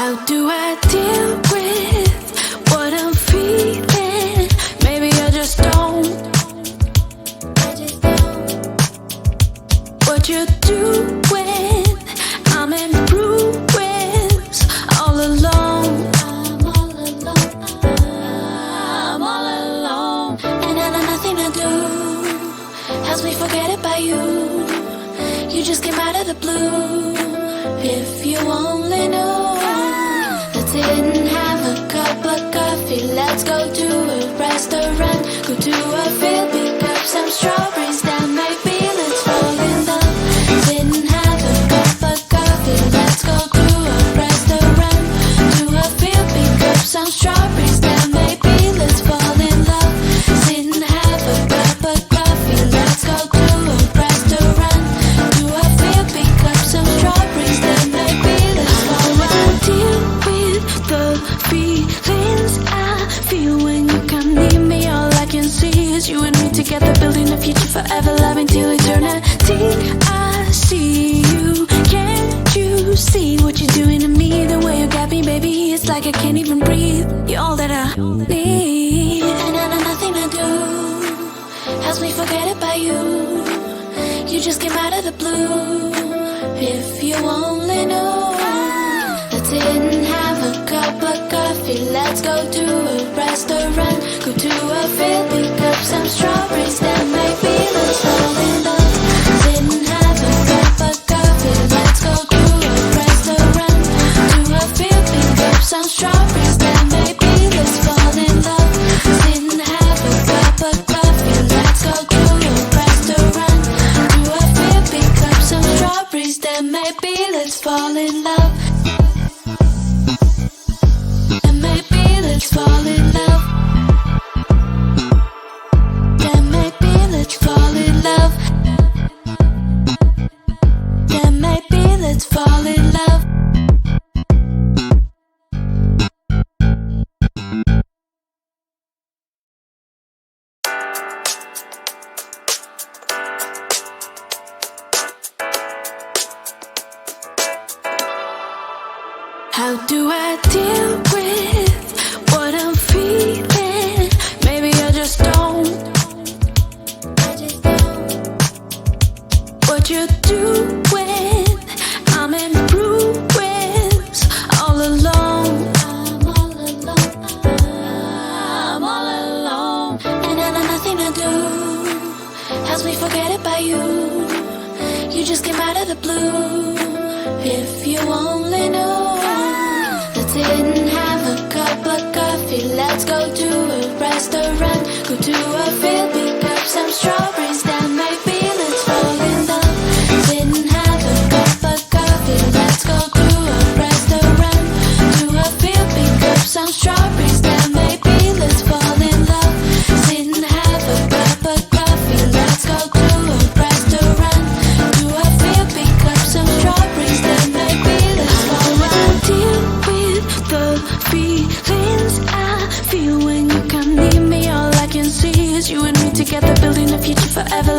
How do I deal with what I'm feeling? Maybe I just don't. What you're doing, I'm in ruins, all alone. I'm all alone, and I know nothing I do helps me forget about you. You just came out of the blue. If you only knew, let's sit and have a cup of coffee. Let's go to a restaurant, go to a field, pick up some strawberries, then maybe let's fall in love. Sit and have a cup of coffee. Let's go to a restaurant, to a field, pick up some strawberries, then maybe let's fall in love. Sit and have a cup of coffee. Let's go to a restaurant, to a field, pick up some strawberries, then maybe let's fall in love. Deal with the feelings I feel when you come near me. All I can see is you and me together, building a future forever, loving till eternity. I see you, can't you see what you're doing to me? The way you got me, baby, it's like I can't even breathe. You're all that I need, and I know nothing I do helps me forget about you. You just came out of the blue. If you only knew, let's sit and have a cup of coffee. Let's go to a restaurant, go to a field, pick up some strawberries, then maybe let's fall in love. Sit and have a cup of coffee. Let's go to a restaurant, to a field, pick up some strawberries, then maybe let's fall in love. Sit and have a cup of coffee. Let's go to a restaurant, to a field, pick up some strawberries, then maybe let's fall in love. And maybe let's fall in love. Then maybe let's fall in love. Then maybe let's fall in love. How do I deal with what I'm feeling? Maybe I just don't. What you're doing, I'm in ruins, all alone. I'm all alone, and I know nothing I do helps me forget about you. You just came out of the blue. If you only knew, let's sit and have a cup of coffee. Let's go to a restaurant, go to a field, pick up some strawberries, then maybe let's fall in love. Sit and have a cup of coffee. Let's go to a restaurant, to a field, pick up some strawberries, then maybe let's fall in love. Sit and have a cup of coffee. Let's go to a restaurant, to a field, pick up some strawberries, then maybe let's fall in love. Deal with the feelings I feel when you come near me. All I can see is you and me together, building a future forever,